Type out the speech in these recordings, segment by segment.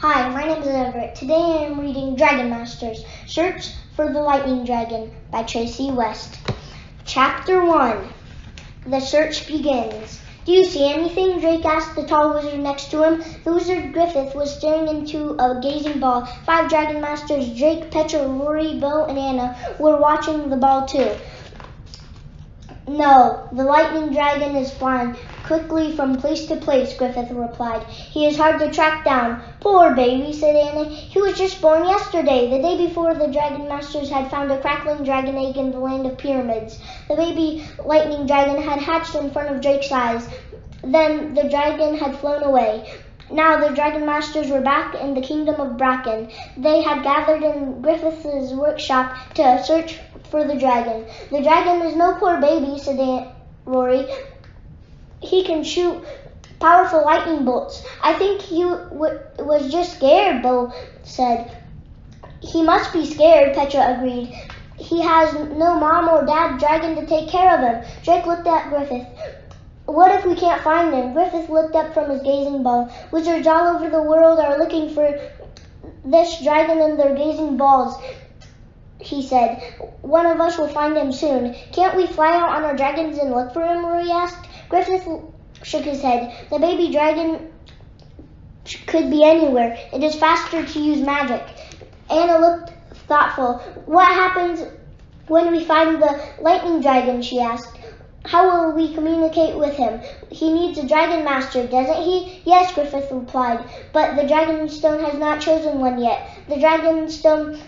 Hi, my name is Everett. Today I am reading Dragon Masters, Search for the Lightning Dragon by Tracy West. Chapter 1. The search begins. Do you see anything? Drake asked the tall wizard next to him. The wizard Griffith was staring into a gazing ball. 5 Dragon Masters, Drake, Petra, Rory, Bo, and Anna, were watching the ball too. No, the lightning dragon is flying quickly from place to place, Griffith replied. He is hard to track down. Poor baby, said Anna. He was just born yesterday, the day before the Dragon Masters had found a crackling dragon egg in the land of pyramids. The baby lightning dragon had hatched in front of Drake's eyes. Then the dragon had flown away. Now the Dragon Masters were back in the kingdom of Bracken. They had gathered in Griffith's workshop to search for the dragon. The dragon is no poor baby, said Aunt Rory. He can shoot powerful lightning bolts. I think he was just scared, Bo said. He must be scared, Petra agreed. He has no mom or dad dragon to take care of him. Drake looked at Griffith. What if we can't find him? Griffith looked up from his gazing ball. Wizards all over the world are looking for this dragon in their gazing balls, he said. One of us will find him soon. Can't we fly out on our dragons and look for him? Rory asked. Griffith shook his head. The baby dragon could be anywhere. It is faster to use magic. Anna looked thoughtful. What happens when we find the lightning dragon? She asked. How will we communicate with him? He needs a dragon master, doesn't he? Yes, Griffith replied, but the dragon stone has not chosen one yet. The dragon stone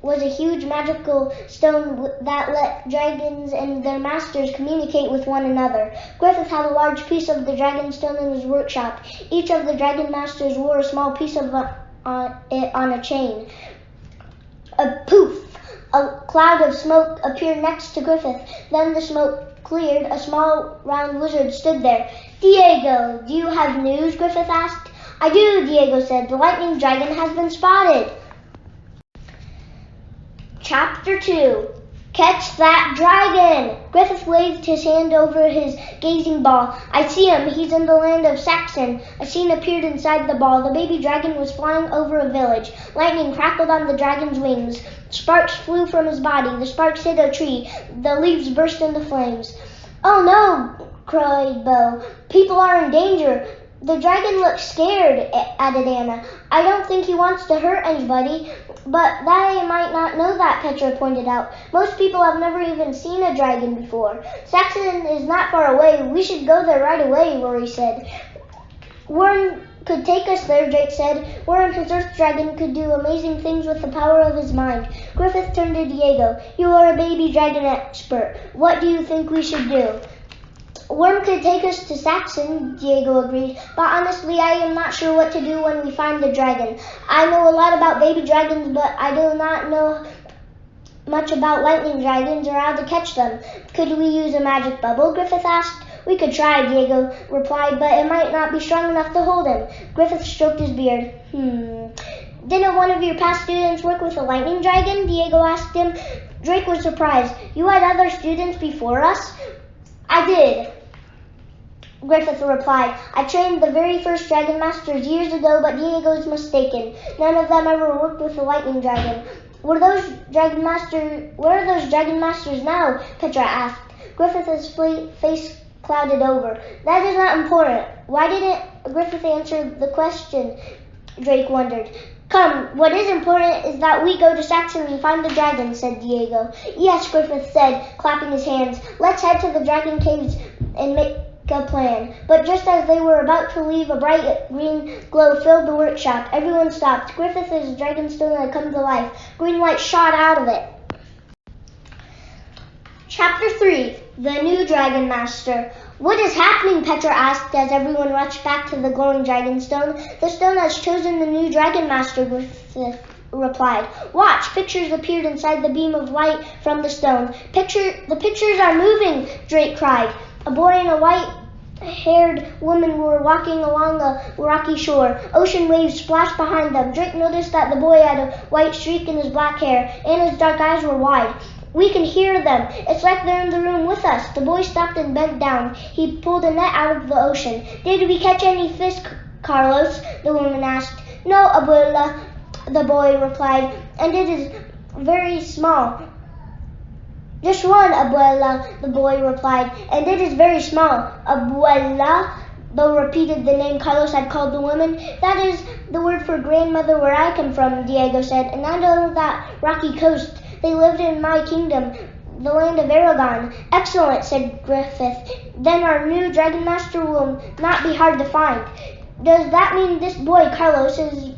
was a huge magical stone that let dragons and their masters communicate with one another. Griffith had a large piece of the dragon stone in his workshop. Each of the dragon masters wore a small piece of it on a chain. A poof! A cloud of smoke appeared next to Griffith. Then the smoke cleared. A small round wizard stood there. Diego, do you have news? Griffith asked. I do, Diego said. The lightning dragon has been spotted. Chapter 2. Catch that dragon! Griffith waved his hand over his gazing ball. I see him. He's in the land of Saxon. A scene appeared inside the ball. The baby dragon was flying over a village. Lightning crackled on the dragon's wings. Sparks flew from his body. The sparks hit a tree. The leaves burst into flames. Oh no, cried Bo. People are in danger. The dragon looks scared, added Anna. I don't think he wants to hurt anybody, but that I might not know that, Petra pointed out. Most people have never even seen a dragon before. Saxon is not far away. We should go there right away, Rory said. Worm could take us there, Drake said. Worm, his earth dragon, could do amazing things with the power of his mind. Griffith turned to Diego. You are a baby dragon expert. What do you think we should do? Worm could take us to Saxon, Diego agreed, but honestly I am not sure what to do when we find the dragon. I know a lot about baby dragons, but I do not know much about lightning dragons or how to catch them. Could we use a magic bubble? Griffith asked. We could try, Diego replied, but it might not be strong enough to hold him. Griffith stroked his beard. Didn't one of your past students work with a lightning dragon? Diego asked him. Drake was surprised. You had other students before us? I did, Griffith replied. I trained the very first Dragon Masters years ago, but Diego's mistaken. None of them ever worked with the lightning dragon. Where are those Dragon Masters now? Petra asked. Griffith's face clouded over. That is not important. Why didn't Griffith answer the question? Drake wondered. Come, what is important is that we go to Saxon and find the dragon, said Diego. Yes, Griffith said, clapping his hands. Let's head to the dragon caves and make a plan. But just as they were about to leave, a bright green glow filled the workshop. Everyone stopped. Griffith's dragon stone had come to life. Green light shot out of it. Chapter 3. The New Dragon Master. What is happening? Petra asked as everyone rushed back to the glowing dragon stone. The stone has chosen the new dragon master, Griffith replied. Watch! Pictures appeared inside the beam of light from the stone. The pictures are moving, Drake cried. A boy and a white-haired woman were walking along a rocky shore. Ocean waves splashed behind them. Drake noticed that the boy had a white streak in his black hair, and his dark eyes were wide. We can hear them. It's like they're in the room with us. The boy stopped and bent down. He pulled a net out of the ocean. Did we catch any fish, Carlos? The woman asked. No, Abuela, the boy replied, and it is very small. Just one, Abuela, the boy replied, and it is very small. Abuela, though repeated the name Carlos had called the woman. That is the word for grandmother where I come from, Diego said, and I know that rocky coast. They lived in my kingdom, the land of Aragon. Excellent, said Griffith. Then our new Dragon Master will not be hard to find. Does that mean this boy, Carlos, is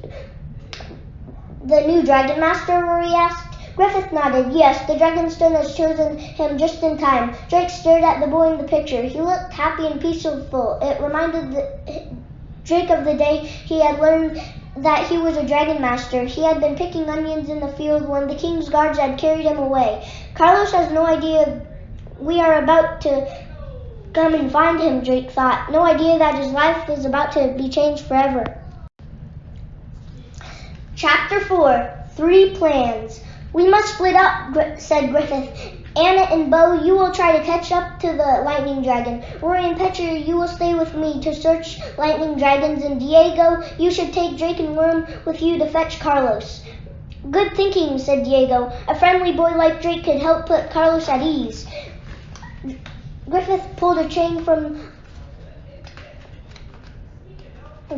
the new Dragon Master? Rory asked. Griffith nodded. Yes, the Dragonstone has chosen him just in time. Drake stared at the boy in the picture. He looked happy and peaceful. It reminded Drake of the day he had learned that he was a Dragon Master. He had been picking onions in the field when the king's guards had carried him away. Carlos has no idea we are about to come and find him, Drake thought. No idea that his life is about to be changed forever. Chapter 4, 3 Plans. We must split up, said Griffith. Anna and Bo, you will try to catch up to the lightning dragon. Rory and Petra, you will stay with me to search lightning dragons. And Diego, you should take Drake and Worm with you to fetch Carlos. Good thinking, said Diego. A friendly boy like Drake could help put Carlos at ease. Griffith pulled a chain from a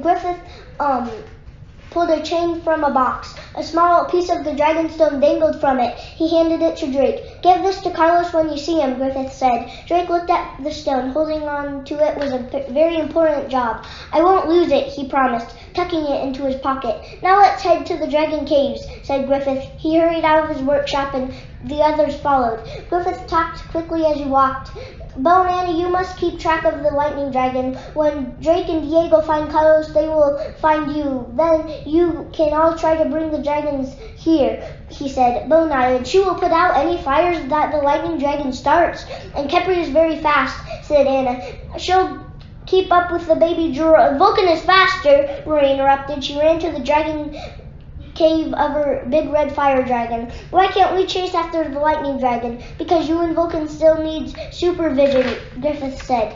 box. A small piece of the Dragonstone dangled from it. He handed it to Drake. Give this to Carlos when you see him, Griffith said. Drake looked at the stone. Holding on to it was a very important job. I won't lose it, he promised, tucking it into his pocket. Now let's head to the Dragon Caves, said Griffith. He hurried out of his workshop and the others followed. Griffith talked quickly as he walked. Bo and Annie, you must keep track of the lightning dragon. When Drake and Diego find Carlos, they will find you. Then you can all try to bring the dragons here, he said. Bo nodded. She will put out any fires that the lightning dragon starts. And Kepri is very fast, said Anna. She'll keep up with the baby Jura. Vulcan is faster, Rory interrupted. She ran to the dragon cave of her big red fire dragon. Why can't we chase after the lightning dragon? Because you and Vulcan still need supervision, Griffith said.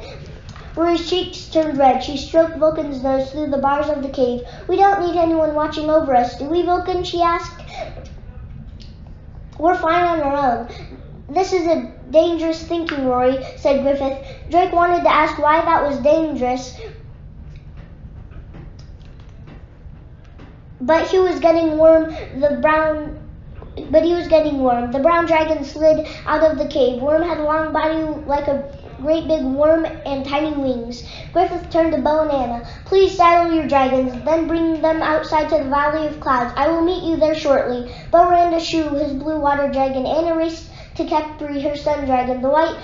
Rory's cheeks turned red. She stroked Vulcan's nose through the bars of the cave. We don't need anyone watching over us, do we, Vulcan? She asked. We're fine on our own. This is a dangerous thinking, Rory, said Griffith. Drake wanted to ask why that was dangerous, but he was getting warm. The brown dragon slid out of the cave. Worm had a long body like a great big worm and tiny wings. Griffith turned to Bo and Anna. Please saddle your dragons, then bring them outside to the Valley of Clouds. I will meet you there shortly. Bo ran to Shu, his blue water dragon. Anna raced to Kepri, her sun dragon. The white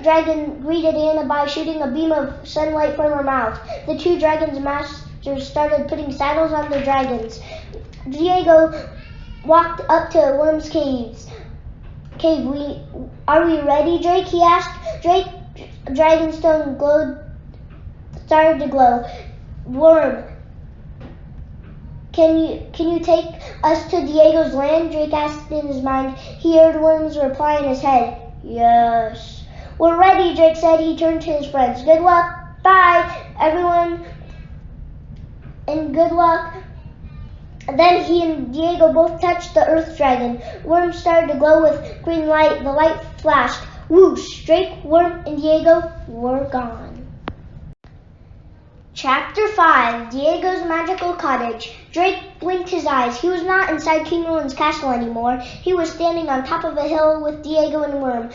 dragon greeted Anna by shooting a beam of sunlight from her mouth. The two dragons' masters started putting saddles on the dragons. Diego walked up to Worm's cave. Are we ready, Drake? He asked. Dragonstone started to glow. Worm, can you take us to Diego's land? Drake asked in his mind. He heard Worm's reply in his head. Yes. We're ready, Drake said. He turned to his friends. Good luck. Bye, everyone. And good luck. Then he and Diego both touched the earth dragon. Worm started to glow with green light. The light flashed. Whoosh! Drake, Worm, and Diego were gone. Chapter 5, Diego's Magical Cottage. Drake blinked his eyes. He was not inside King Roland's castle anymore. He was standing on top of a hill with Diego and Worm.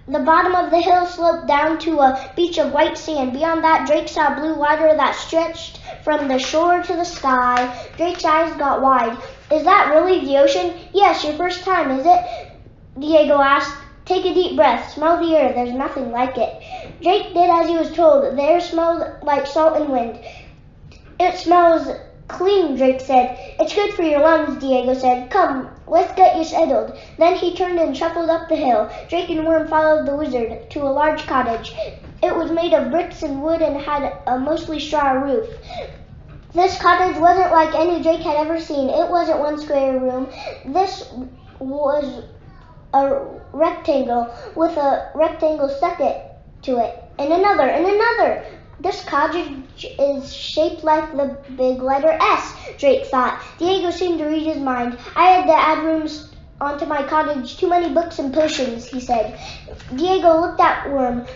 The bottom of the hill sloped down to a beach of white sand. Beyond that, Drake saw blue water that stretched from the shore to the sky. Drake's eyes got wide. Is that really the ocean? Yes, your first time, is it? Diego asked. Take a deep breath. Smell the air. There's nothing like it. Drake did as he was told. The air smelled like salt and wind. It smells clean, Drake said. It's good for your lungs, Diego said. Come, let's get you settled. Then he turned and shuffled up the hill. Drake and Worm followed the wizard to a large cottage. It was made of bricks and wood and had a mostly straw roof. This cottage wasn't like any Drake had ever seen. It wasn't one square room. This was a rectangle with a rectangle stuck to it, and another, This cottage is shaped like the big letter S, Drake thought. Diego seemed to read his mind. I had to add rooms onto my cottage. Too many books and potions, he said. Diego looked at Worm.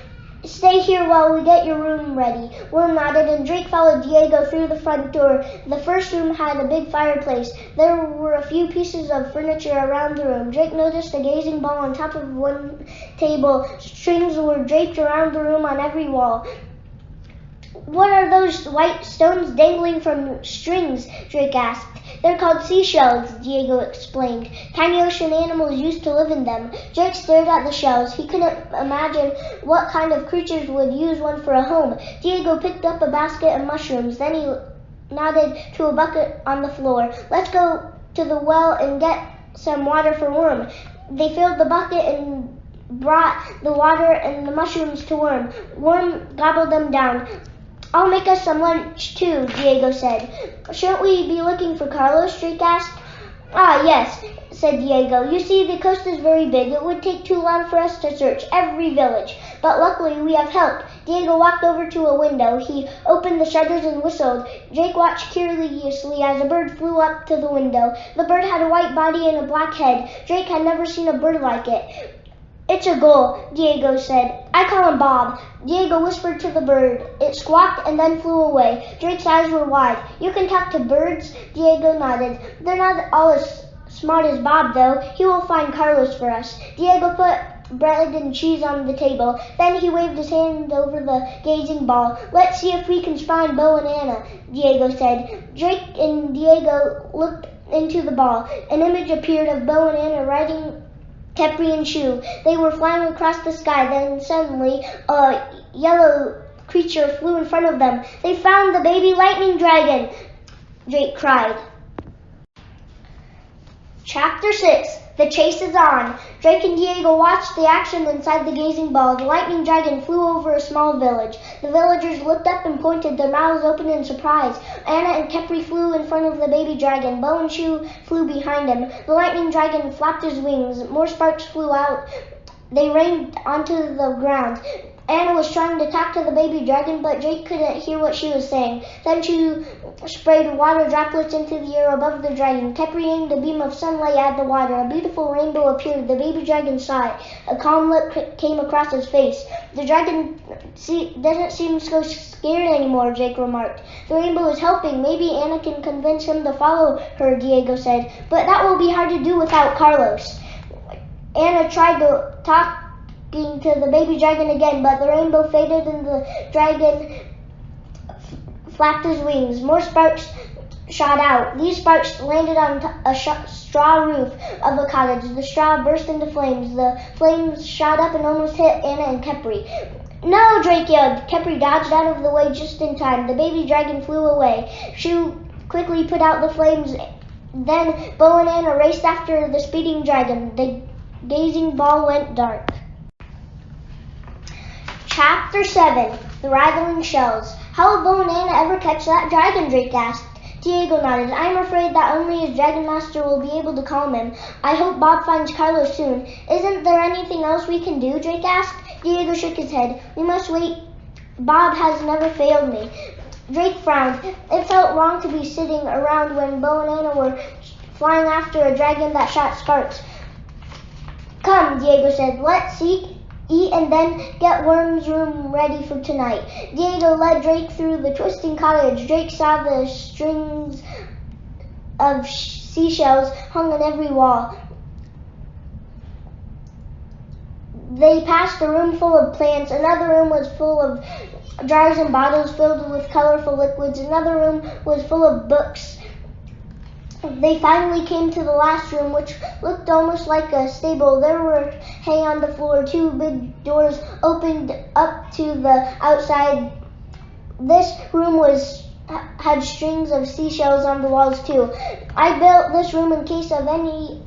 Stay here while we get your room ready. Worm nodded, and Drake followed Diego through the front door. The first room had a big fireplace. There were a few pieces of furniture around the room. Drake noticed a gazing ball on top of one table. Strings were draped around the room on every wall. What are those white stones dangling from strings? Drake asked. They're called seashells, Diego explained. Tiny ocean animals used to live in them. Drake stared at the shells. He couldn't imagine what kind of creatures would use one for a home. Diego picked up a basket of mushrooms. Then he nodded to a bucket on the floor. Let's go to the well and get some water for Worm. They filled the bucket and brought the water and the mushrooms to Worm. Worm gobbled them down. I'll make us some lunch, too, Diego said. Shouldn't we be looking for Carlos? Drake asked. Ah, yes, said Diego. You see, the coast is very big. It would take too long for us to search every village. But luckily, we have help. Diego walked over to a window. He opened the shutters and whistled. Drake watched curiously as a bird flew up to the window. The bird had a white body and a black head. Drake had never seen a bird like it. It's a gull, Diego said. I call him Bob. Diego whispered to the bird. It squawked and then flew away. Drake's eyes were wide. You can talk to birds? Diego nodded. They're not all as smart as Bob, though. He will find Carlos for us. Diego put bread and cheese on the table. Then he waved his hand over the gazing ball. Let's see if we can find Bo and Anna, Diego said. Drake and Diego looked into the ball. An image appeared of Bo and Anna riding Kepri and Shu. They were flying across the sky. Then suddenly, a yellow creature flew in front of them. They found the baby lightning dragon, Drake cried. Chapter 6. The chase is on. Drake and Diego watched the action inside the gazing ball. The lightning dragon flew over a small village. The villagers looked up and pointed, their mouths open in surprise. Anna and Kepri flew in front of the baby dragon. Bo and Shu flew behind him. The lightning dragon flapped his wings. More sparks flew out. They rained onto the ground. Anna was trying to talk to the baby dragon, but Drake couldn't hear what she was saying. Then she sprayed water droplets into the air above the dragon. Kepri aimed a beam of sunlight at the water. A beautiful rainbow appeared. The baby dragon saw it. A calm look came across his face. The dragon doesn't seem so scared anymore, Drake remarked. The rainbow is helping. Maybe Anna can convince him to follow her, Diego said. But that will be hard to do without Carlos. Anna tried to talk to the baby dragon again, but the rainbow faded and the dragon flapped his wings. More sparks shot out. These sparks landed on a straw roof of a cottage. The straw burst into flames. The flames shot up and almost hit Anna and Kepri. No, Drake yelled. Kepri dodged out of the way just in time. The baby dragon flew away. Shu quickly put out the flames. Then Bo and Anna raced after the speeding dragon. The gazing ball went dark. Chapter 7. The Rattling Shells. How will Bo and Anna ever catch that dragon? Drake asked. Diego nodded. I'm afraid that only his dragon master will be able to calm him. I hope Bob finds Carlos soon. Isn't there anything else we can do? Drake asked. Diego shook his head. We must wait. Bob has never failed me. Drake frowned. It felt wrong to be sitting around when Bo and Anna were flying after a dragon that shot sparks. Come, Diego said. Let's seek, eat, and then get Worm's room ready for tonight. Diego led Drake through the twisting cottage. Drake saw the strings of seashells hung on every wall. They passed a room full of plants. Another room was full of jars and bottles filled with colorful liquids. Another room was full of books. They finally came to the last room, which looked almost like a stable. There were hay on the floor. Two big doors opened up to the outside. This room had strings of seashells on the walls too. I built this room in case of any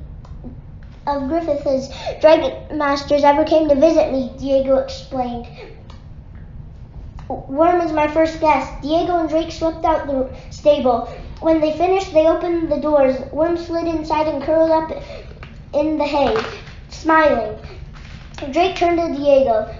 of Griffith's dragon masters ever came to visit me, Diego explained. Worm is my first guest. Diego and Drake swept out the stable. When they finished, they opened the doors. Worm slid inside and curled up in the hay, smiling. Drake turned to Diego.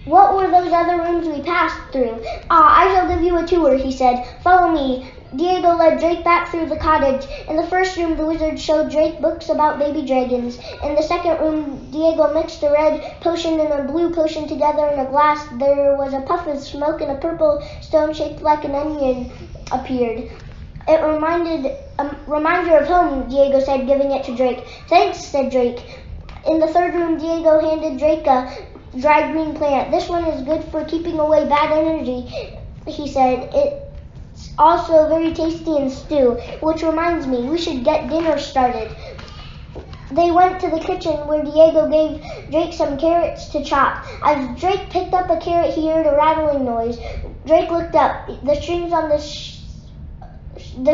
What were those other rooms we passed through? I shall give you a tour, he said. Follow me. Diego led Drake back through the cottage. In the first room, the wizard showed Drake books about baby dragons. In the second room, Diego mixed a red potion and a blue potion together in a glass. There was a puff of smoke and a purple stone shaped like an onion appeared. It reminder of home, Diego said, giving it to Drake. Thanks, said Drake. In the third room, Diego handed Drake a dried green plant. This one is good for keeping away bad energy, he said. It's also very tasty in stew, which reminds me, we should get dinner started. They went to the kitchen where Diego gave Drake some carrots to chop. As Drake picked up a carrot, he heard a rattling noise. Drake looked up. The strings on the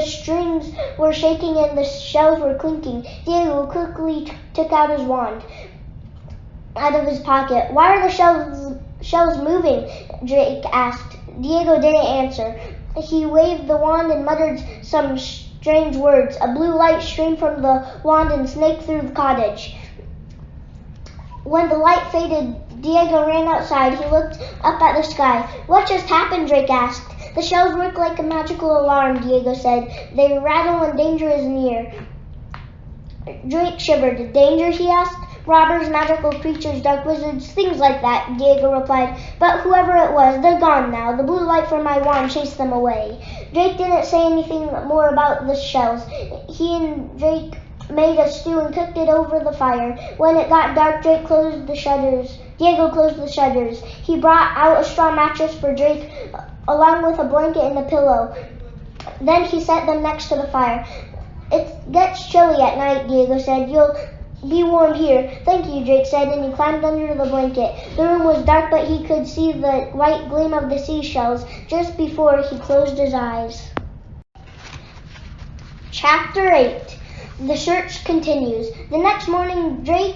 strings were shaking and the shells were clinking. Diego quickly took out his wand out of his pocket. Why are the shells moving? Drake asked. Diego didn't answer. He waved the wand and muttered some strange words. A blue light streamed from the wand and snaked through the cottage. When the light faded, Diego ran outside. He looked up at the sky. What just happened? Drake asked. The shells work like a magical alarm, Diego said. They rattle when danger is near. Drake shivered. Danger? He asked. Robbers, magical creatures, dark wizards, things like that, Diego replied. But whoever it was, they're gone now. The blue light from my wand chased them away. Drake didn't say anything more about the shells. He and Drake made a stew and cooked it over the fire. When it got dark, Diego closed the shutters. He brought out a straw mattress for Drake, along with a blanket and a pillow. Then he set them next to the fire. It gets chilly at night, Diego said. You'll be warm here. Thank you, Drake said, and he climbed under the blanket. The room was dark, but he could see the white gleam of the seashells just before he closed his eyes. Chapter 8. The search continues. The next morning, Drake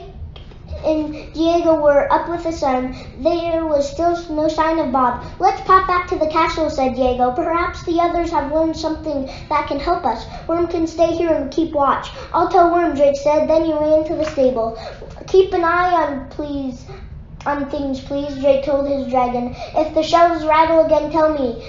and Diego were up with the sun. There was still no sign of Bob. Let's pop back to the castle, said Diego. Perhaps the others have learned something that can help us. Worm can stay here and keep watch. I'll tell Worm, Drake said. Then he ran to the stable. Keep an eye on things, please, Drake told his dragon. If the shells rattle again, tell me.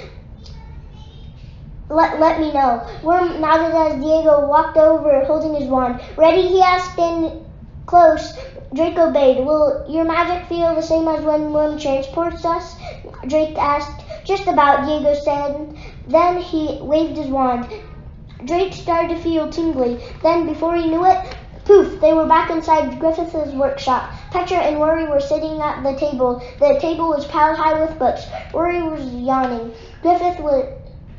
Let me know. Worm nodded as Diego walked over, holding his wand. Ready? He asked. Stand close. Drake obeyed. Will your magic feel the same as when Worm transports us? Drake asked. Just about, Diego said. Then he waved his wand. Drake started to feel tingly. Then, before he knew it, poof, they were back inside Griffith's workshop. Petra and Worry were sitting at the table. The table was piled high with books. Worry was yawning. Griffith was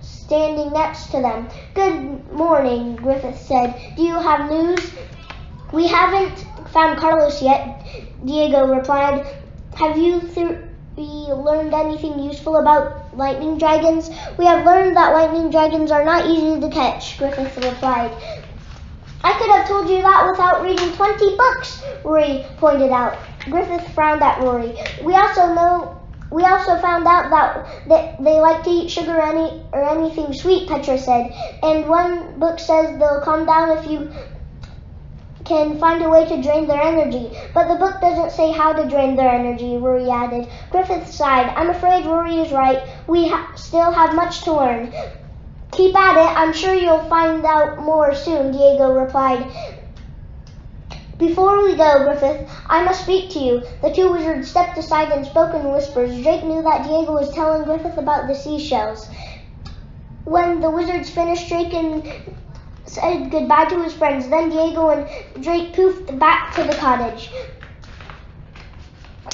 standing next to them. Good morning, Griffith said. Do you have news? We haven't found Carlos yet, Diego replied. Have you learned anything useful about lightning dragons? We have learned that lightning dragons are not easy to catch, Griffith replied. I could have told you that without reading 20 books, Rory pointed out. Griffith frowned at Rory. We also found out that they like to eat sugar or anything sweet, Petra said. And one book says they'll calm down if you can find a way to drain their energy. But the book doesn't say how to drain their energy, Rory added. Griffith sighed. I'm afraid Rory is right. We still have much to learn. Keep at it. I'm sure you'll find out more soon, Diego replied. Before we go, Griffith, I must speak to you. The two wizards stepped aside and spoke in whispers. Drake knew that Diego was telling Griffith about the seashells. When the wizards finished, Drake said goodbye to his friends. Then Diego and Drake poofed back to the cottage.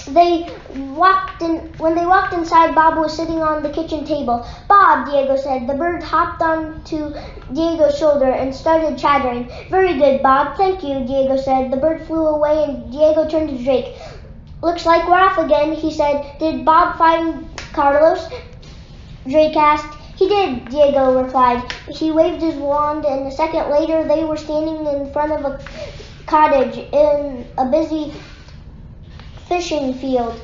When they walked inside, Bob was sitting on the kitchen table. Bob, Diego said. The bird hopped onto Diego's shoulder and started chattering. Very good, Bob. Thank you, Diego said. The bird flew away and Diego turned to Drake. Looks like we're off again, he said. Did Bob find Carlos? Drake asked. He did, Diego replied. He waved his wand, and a second later they were standing in front of a cottage in a busy fishing village.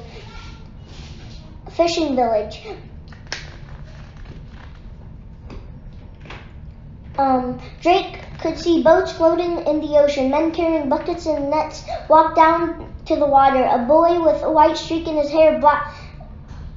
Drake could see boats floating in the ocean. Men carrying buckets and nets walked down to the water. A boy with a white streak in his hair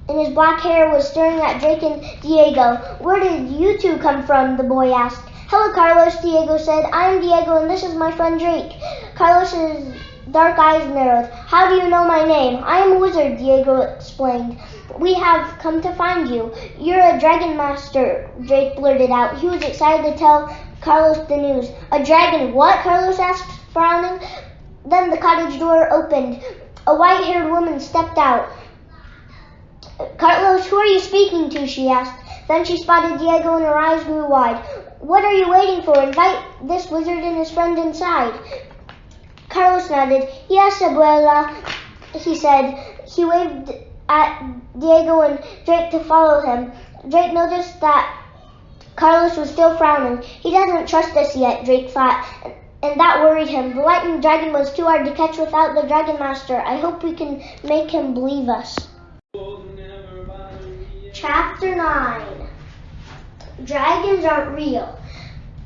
in his black hair was staring at Drake and Diego. "Where did you two come from?" the boy asked. "Hello, Carlos," Diego said. "I am Diego and this is my friend Drake." Carlos's dark eyes narrowed. "How do you know my name?" "I am a wizard," Diego explained. "We have come to find you." "You're a dragon master," Drake blurted out. He was excited to tell Carlos the news. "A dragon what?" Carlos asked, frowning. Then the cottage door opened. A white-haired woman stepped out. "Carlos, who are you speaking to?" she asked. Then she spotted Diego and her eyes grew wide. "What are you waiting for? Invite this wizard and his friend inside." Carlos nodded. "Yes, abuela," he said. He waved at Diego and Drake to follow him. Drake noticed that Carlos was still frowning. "He doesn't trust us yet," Drake thought, and that worried him. The lightning dragon was too hard to catch without the Dragon Master. "I hope we can make him believe us." Chapter 9. Dragons aren't real.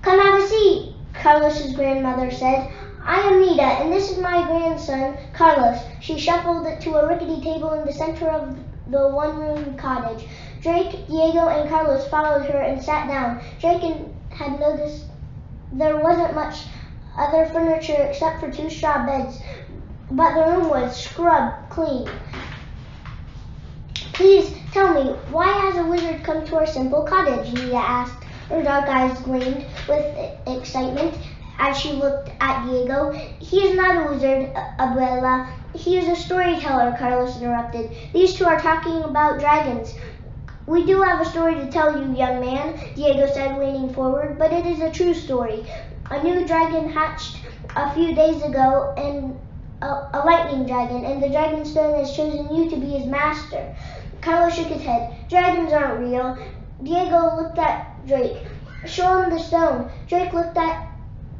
"Come have a seat," Carlos's grandmother said. "I am Nita, and this is my grandson, Carlos." She shuffled to a rickety table in the center of the one-room cottage. Drake, Diego, and Carlos followed her and sat down. Drake had noticed there wasn't much other furniture except for 2 straw beds, but the room was scrubbed clean. "Please tell me, why has a wizard come to our simple cottage?" Nita asked. Her dark eyes gleamed with excitement as she looked at Diego. "He is not a wizard, abuela. He is a storyteller," Carlos interrupted. "These two are talking about dragons." "We do have a story to tell you, young man," Diego said, leaning forward, "but it is a true story. A new dragon hatched a few days ago, and a lightning dragon, and the Dragonstone has chosen you to be his master." Carlos shook his head. "Dragons aren't real." Diego looked at Drake. "Show him the stone." Drake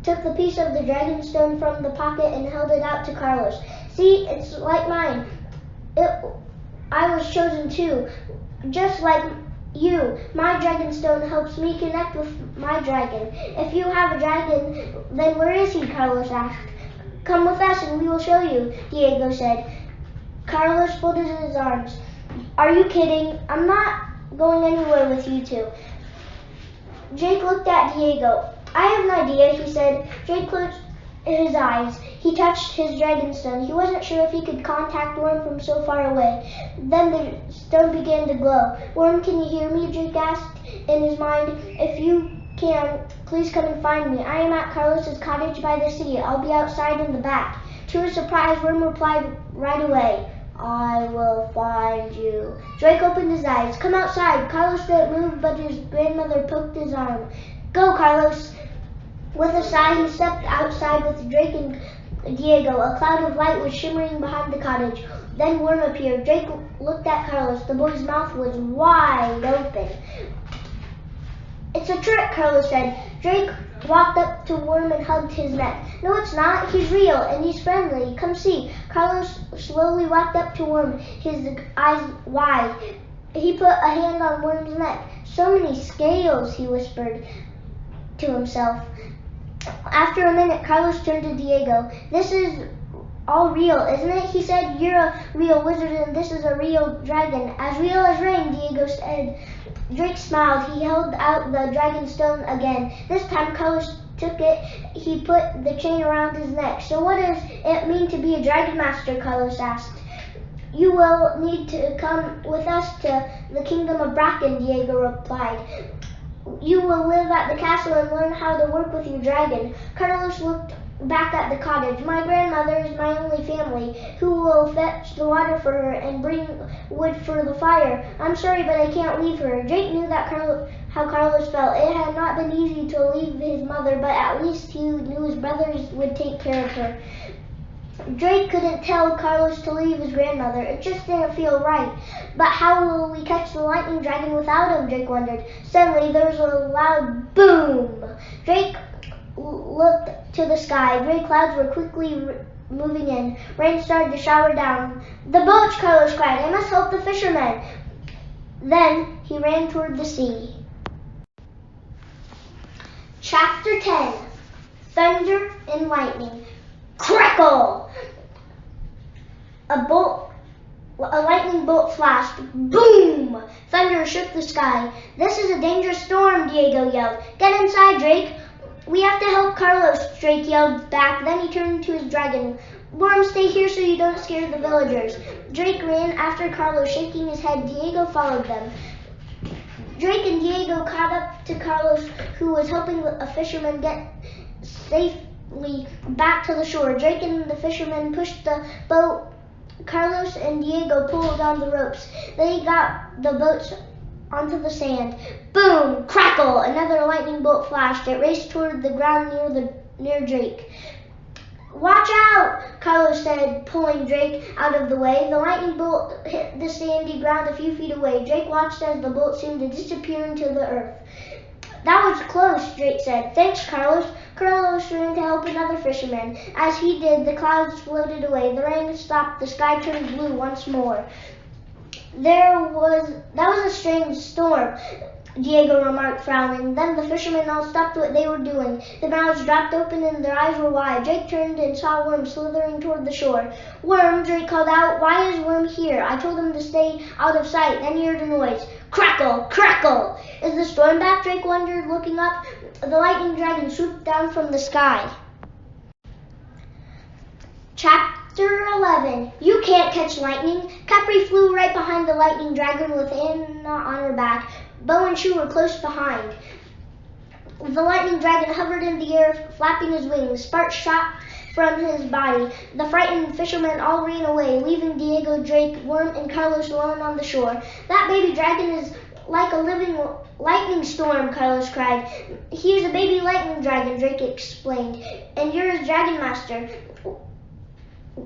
took the piece of the Dragonstone from the pocket and held it out to Carlos. "See, it's like mine. I was chosen too, just like you. My Dragonstone helps me connect with my dragon." "If you have a dragon, then where is he?" Carlos asked. "Come with us and we will show you," Diego said. Carlos folded his arms. "Are you kidding? I'm not going anywhere with you two." Drake looked at Diego. "I have an idea," he said. Drake closed his eyes. He touched his Dragonstone. He wasn't sure if he could contact Worm from so far away. Then the stone began to glow. "Worm, can you hear me?" Drake asked in his mind. "If you can, please come and find me. I am at Carlos's cottage by the sea. I'll be outside in the back." To his surprise, Worm replied right away, "I will find you." Drake opened his eyes. "Come outside." Carlos didn't move, but his grandmother poked his arm. "Go, Carlos." With a sigh, he stepped outside with Drake and Diego. A cloud of light was shimmering behind the cottage. Then Worm appeared. Drake looked at Carlos. The boy's mouth was wide open. "It's a trick," Carlos said. Drake walked up to Worm and hugged his neck. "No, it's not. He's real, and he's friendly. Come see." Carlos slowly walked up to Worm, his eyes wide. He put a hand on Worm's neck. "So many scales," he whispered to himself. After a minute, Carlos turned to Diego. "This is all real, isn't it?" he said. "You're a real wizard, and this is a real dragon." "As real as rain," Diego said. Drake smiled. He held out the Dragonstone again. This time, Carlos took it. He put the chain around his neck. "So what does it mean to be a Dragon Master?" Carlos asked. "You will need to come with us to the Kingdom of Bracken," Diego replied. "You will live at the castle and learn how to work with your dragon." Carlos looked back at the cottage. "My grandmother is my only family. Who will fetch the water for her and bring wood for the fire? I'm sorry, but I can't leave her." Drake knew how Carlos felt. It had not been easy to leave his mother, but at least he knew his brothers would take care of her. Drake couldn't tell Carlos to leave his grandmother. It just didn't feel right. "But how will we catch the lightning dragon without him?" Drake wondered. Suddenly, there was a loud boom. Drake looked to the sky. Gray clouds were quickly moving in. Rain started to shower down. "The boats!" Carlos cried. "I must help the fishermen." Then he ran toward the sea. Chapter 10. Thunder and Lightning. Crackle! A bolt A lightning bolt flashed. Boom! Thunder shook the sky. This is a dangerous storm, Diego yelled. Get inside, Drake. We have to help Carlos, Drake yelled back. Then he turned to his dragon. Worm, stay here so you don't scare the villagers. Drake ran after Carlos, shaking his head. Diego followed them. Drake and Diego caught up to Carlos, who was helping a fisherman get safely back to the shore. Drake and the fisherman pushed the boat. Carlos and Diego pulled on the ropes. They got the boats onto the sand. Boom! Crackle! Another lightning bolt flashed. It raced toward the ground near Drake. Watch out! Carlos said, pulling Drake out of the way. The lightning bolt hit the sandy ground a few feet away. Drake watched as the bolt seemed to disappear into the earth. That was close, Drake said. Thanks, Carlos. Carlos ran to help another fisherman. As he did, the clouds floated away. The rain stopped. The sky turned blue once more. That was a strange storm, Diego remarked, frowning. Then the fishermen all stopped what they were doing. Their mouths dropped open and their eyes were wide. Drake turned and saw Worm slithering toward the shore. Worm, Drake called out. Why is Worm here? I told him to stay out of sight. Then he heard a noise. Crackle! Crackle! Is the storm back? Drake wondered, looking up. The lightning dragon swooped down from the sky. Chapter 11. You can't catch lightning. Capri flew right behind the lightning dragon with Anna on her back. Bo and Shu were close behind. The lightning dragon hovered in the air, flapping his wings. Sparks shot from his body. The frightened fishermen all ran away, leaving Diego, Drake, Worm, and Carlos alone on the shore. That baby dragon is like a living lightning storm, Carlos cried. He's a baby lightning dragon, Drake explained, and you're his dragon master.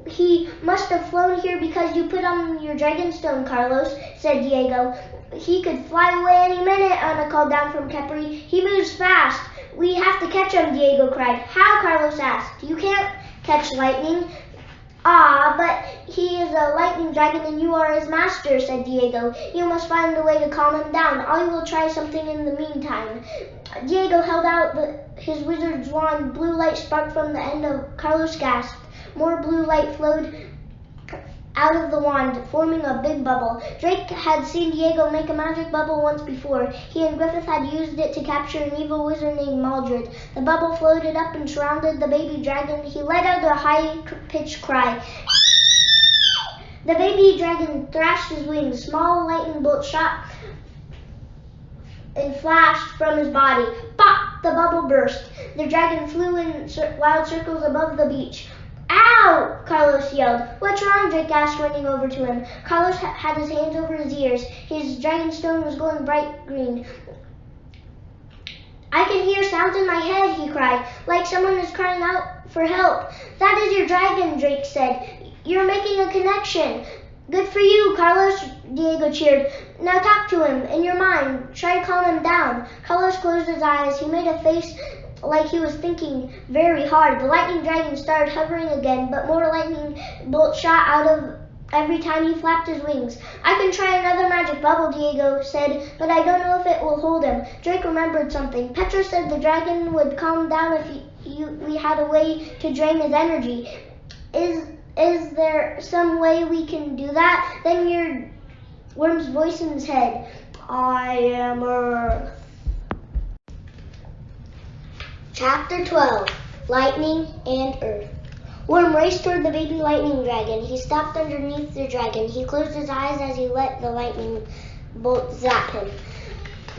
He must have flown here because you put on your dragon stone, Carlos, said Diego. He could fly away any minute, Anna called down from Capri. He moves fast. We have to catch him, Diego cried. How? Carlos asked. You can't catch lightning. Ah, but he is a lightning dragon and you are his master, said Diego. You must find a way to calm him down. I will try something in the meantime. Diego held out his wizard's wand. Blue light sparked from the end of Carlos gasped. More blue light flowed out of the wand, forming a big bubble. Drake had seen Diego make a magic bubble once before. He and Griffith had used it to capture an evil wizard named Maldred. The bubble floated up and surrounded the baby dragon. He let out a high-pitched cry. The baby dragon thrashed his wings. Small lightning bolts shot and flashed from his body. Pop! The bubble burst. The dragon flew in wild circles above the beach. Ow! Carlos yelled. What's wrong? Drake asked, running over to him. Carlos had his hands over his ears. His dragon stone was glowing bright green. I can hear sounds in my head, he cried, like someone is crying out for help. That is your dragon, Drake said. You're making a connection. Good for you, Carlos, Diego cheered. Now talk to him, in your mind. Try to calm him down. Carlos closed his eyes. He made a face like he was thinking very hard. The lightning dragon started hovering again, but more lightning bolts shot out of every time he flapped his wings. I can try another magic bubble, Diego said, but I don't know if it will hold him. Drake remembered something. Petra said the dragon would calm down if we had a way to drain his energy. Is there some way we can do that? Then your Worm's voice in his head. I am Earth. Chapter 12. Lightning and Earth. Worm raced toward the baby lightning dragon. He stopped underneath the dragon. He closed his eyes as he let the lightning bolt zap him.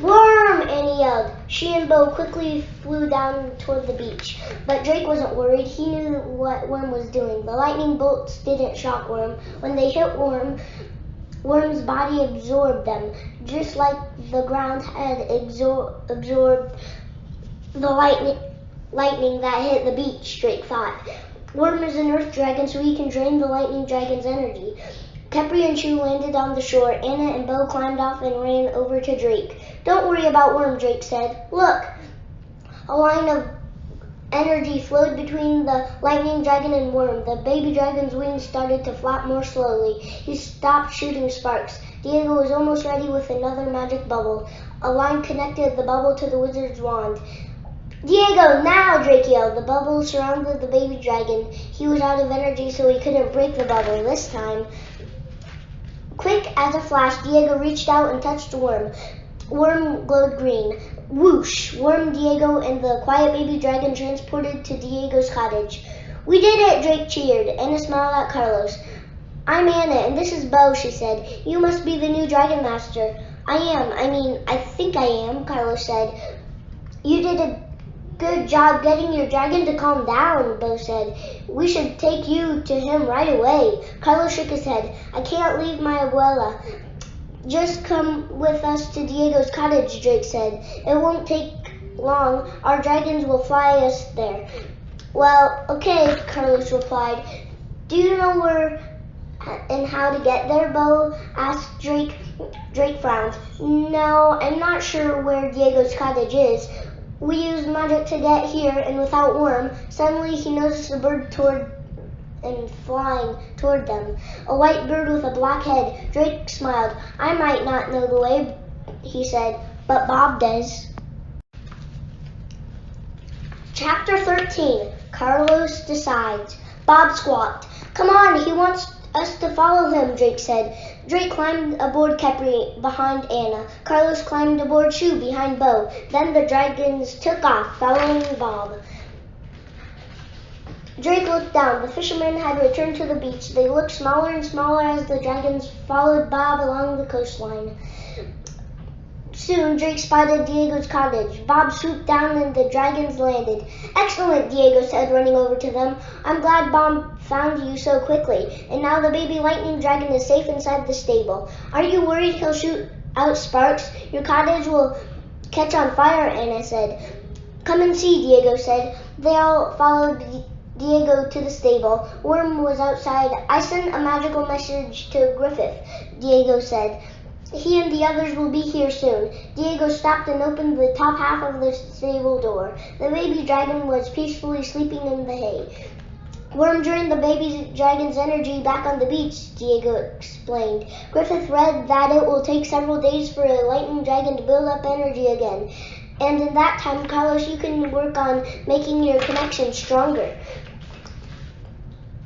Worm! Annie yelled. She and Bo quickly flew down toward the beach. But Drake wasn't worried. He knew what Worm was doing. The lightning bolts didn't shock Worm. When they hit Worm, Worm's body absorbed them, just like the ground had absorbed the lightning that hit the beach, Drake thought. Worm is an earth dragon, so he can drain the lightning dragon's energy. Capri and Shu landed on the shore. Anna and Bo climbed off and ran over to Drake. Don't worry about Worm, Drake said. Look! A line of energy flowed between the lightning dragon and Worm. The baby dragon's wings started to flap more slowly. He stopped shooting sparks. Diego was almost ready with another magic bubble. A line connected the bubble to the wizard's wand. Diego, now! Drake yelled. The bubble surrounded the baby dragon. He was out of energy, so he couldn't break the bubble this time. Quick as a flash, Diego reached out and touched Worm. Worm glowed green. Whoosh! Worm, Diego, and the quiet baby dragon transported to Diego's cottage. We did it, Drake cheered. Anna smiled at Carlos. I'm Anna, and this is Bo, she said. You must be the new Dragon Master. I think I am, Carlos said. You did a good job getting your dragon to calm down, Bo said. We should take you to him right away. Carlos shook his head. I can't leave my abuela. Just come with us to Diego's cottage, Drake said. It won't take long. Our dragons will fly us there. Well, okay, Carlos replied. Do you know where and how to get there, Bo? Asked Drake. Drake frowned. No, I'm not sure where Diego's cottage is. We used magic to get here, and without Worm, suddenly he noticed a bird flying toward them. A white bird with a black head. Drake smiled. I might not know the way, he said, but Bob does. Chapter 13. Carlos decides. Bob squawked. Come on, he wants us to follow him, Drake said. Drake climbed aboard Kepri behind Anna. Carlos climbed aboard Shu behind Bo. Then the dragons took off, following Bob. Drake looked down. The fishermen had returned to the beach. They looked smaller and smaller as the dragons followed Bob along the coastline. Soon, Drake spotted Diego's cottage. Bob swooped down and the dragons landed. Excellent, Diego said, running over to them. I'm glad Bob found you so quickly. And now the baby lightning dragon is safe inside the stable. Aren't you worried he'll shoot out sparks? Your cottage will catch on fire, Anna said. Come and see, Diego said. They all followed Diego to the stable. Worm was outside. I sent a magical message to Griffith, Diego said. He and the others will be here soon. Diego stopped and opened the top half of the stable door. The baby dragon was peacefully sleeping in the hay. Worm drained the baby dragon's energy back on the beach, Diego explained. Griffith read that it will take several days for a lightning dragon to build up energy again. And in that time, Carlos, you can work on making your connection stronger.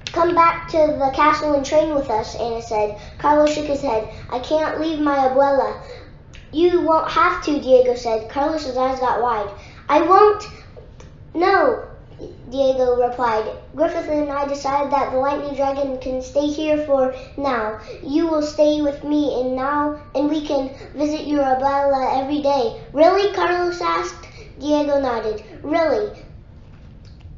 Come back to the castle and train with us, Anna said. Carlos shook his head. I can't leave my abuela. You won't have to, Diego said. Carlos's eyes got wide. I won't. No, Diego replied. Griffith and I decided that the lightning dragon can stay here for now. You will stay with me and we can visit your abuela every day. Really? Carlos asked. Diego nodded. Really?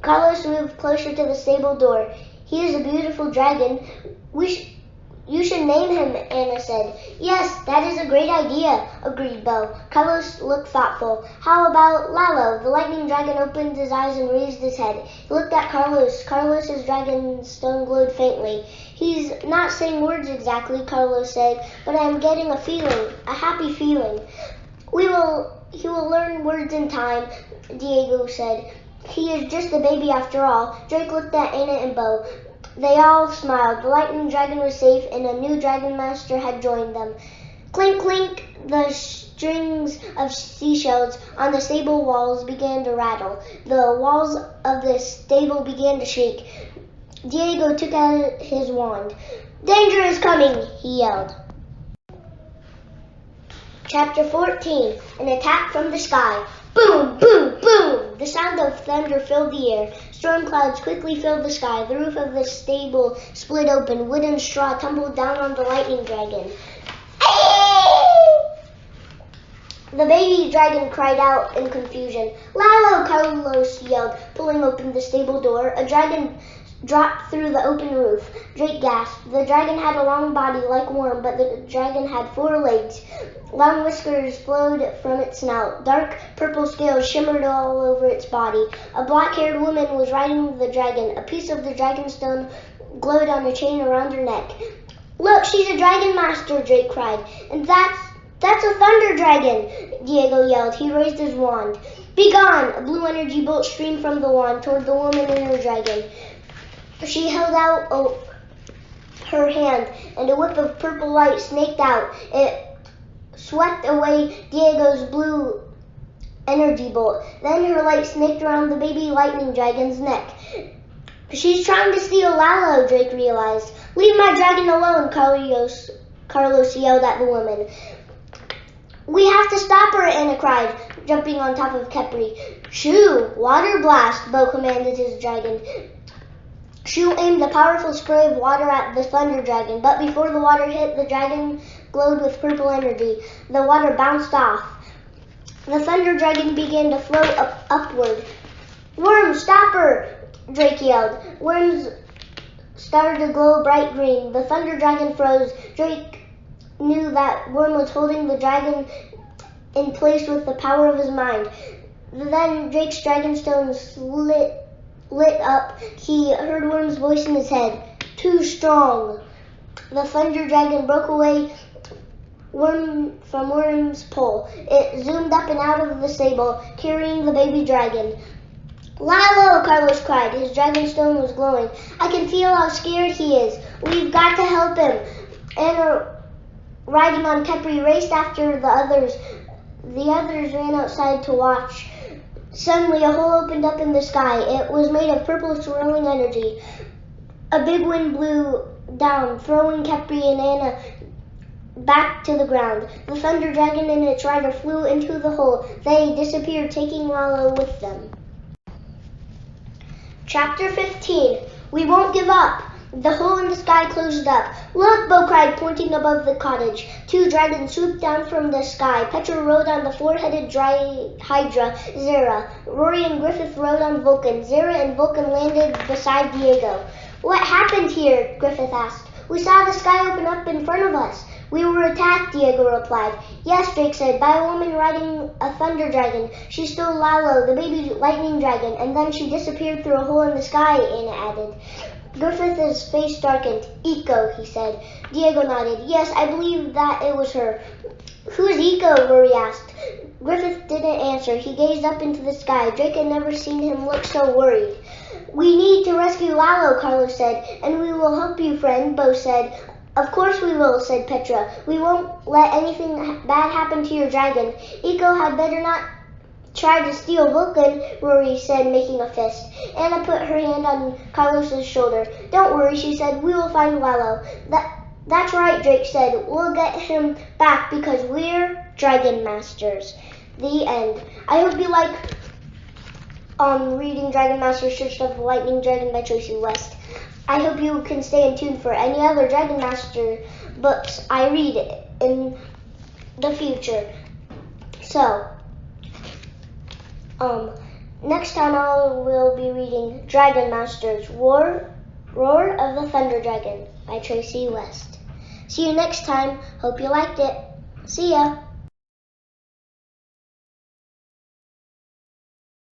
Carlos moved closer to the stable door. He is a beautiful dragon. You should name him, Anna said. Yes, that is a great idea, agreed Bo. Carlos looked thoughtful. How about Lalo? The lightning dragon opened his eyes and raised his head. He looked at Carlos. Carlos's dragon stone glowed faintly. He's not saying words exactly, Carlos said, but I am getting a feeling, a happy feeling. He will learn words in time, Diego said. He is just a baby after all. Drake looked at Anna and Bo. They all smiled. The lightning dragon was safe, and a new dragon master had joined them. Clink, clink, the strings of seashells on the stable walls began to rattle. The walls of the stable began to shake. Diego took out his wand. Danger is coming, he yelled. Chapter 14. An attack from the sky. Boom, boom, boom! The sound of thunder filled the air. Storm clouds quickly filled the sky. The roof of the stable split open. Wood and straw tumbled down on the lightning dragon. The baby dragon cried out in confusion. Lalo, Carlos yelled, pulling open the stable door. A dragon dropped through the open roof. Drake gasped. The dragon had a long body like Worm, but the dragon had 4 legs. Long whiskers flowed from its snout. Dark purple scales shimmered all over its body. A black-haired woman was riding the dragon. A piece of the dragon stone glowed on a chain around her neck. Look, she's a dragon master, Drake cried. And that's a thunder dragon, Diego yelled. He raised his wand. Be gone! A blue energy bolt streamed from the wand toward the woman and her dragon. She held out her hand, and a whip of purple light snaked out. It swept away Diego's blue energy bolt. Then her light snaked around the baby lightning dragon's neck. She's trying to steal Lalo, Drake realized. Leave my dragon alone, Carlos yelled at the woman. We have to stop her, Anna cried, jumping on top of Khepri. Shoo! Water blast, Bo commanded his dragon. Shoo aimed a powerful spray of water at the thunder dragon, but before the water hit, the dragon glowed with purple energy. The water bounced off. The thunder dragon began to float upward. Worm, stop her! Drake yelled. Worms started to glow bright green. The thunder dragon froze. Drake knew that Worm was holding the dragon in place with the power of his mind. Then Drake's dragonstone lit up. He heard Worm's voice in his head. Too strong. The thunder dragon broke away from Worm's pole. It zoomed up and out of the stable, carrying the baby dragon. Lalo, Carlos cried. His dragonstone was glowing. I can feel how scared he is. We've got to help him. Anna, riding on Khepri, raced after the others. The others ran outside to watch. Suddenly, a hole opened up in the sky. It was made of purple swirling energy. A big wind blew down, throwing Khepri and Anna back to the ground. The thunder dragon and its rider flew into the hole. They disappeared, taking Lalo with them. Chapter 15. We won't give up. The hole in the sky closed up. Look, Bo cried, pointing above the cottage. Two dragons swooped down from the sky. Petra rode on the four-headed Hydra, Zera. Rory and Griffith rode on Vulcan. Zera and Vulcan landed beside Diego. What happened here? Griffith asked. We saw the sky open up in front of us. We were attacked, Diego replied. Yes, Drake said, by a woman riding a thunder dragon. She stole Lalo, the baby lightning dragon, and then she disappeared through a hole in the sky, Anna added. Griffith's face darkened. Eco, he said. Diego nodded. Yes, I believe that it was her. Who's Eco? Rory asked. Griffith didn't answer. He gazed up into the sky. Drake had never seen him look so worried. We need to rescue Lalo, Carlos said. And we will help you, friend, Bo said. Of course we will, said Petra. We won't let anything bad happen to your dragon. Eco had better not try to steal Vulcan, Rory said, making a fist. Anna put her hand on Carlos's shoulder. Don't worry, she said. We will find Lalo. That's right, Drake said. We'll get him back because we're Dragon Masters. The end. I hope you like reading Dragon Masters Church of the Lightning Dragon by Tracy West. I hope you can stay in tune for any other Dragon Master books I read in the future. So, next time I will be reading Dragon Masters Roar of the Thunder Dragon by Tracy West. See you next time. Hope you liked it. See ya.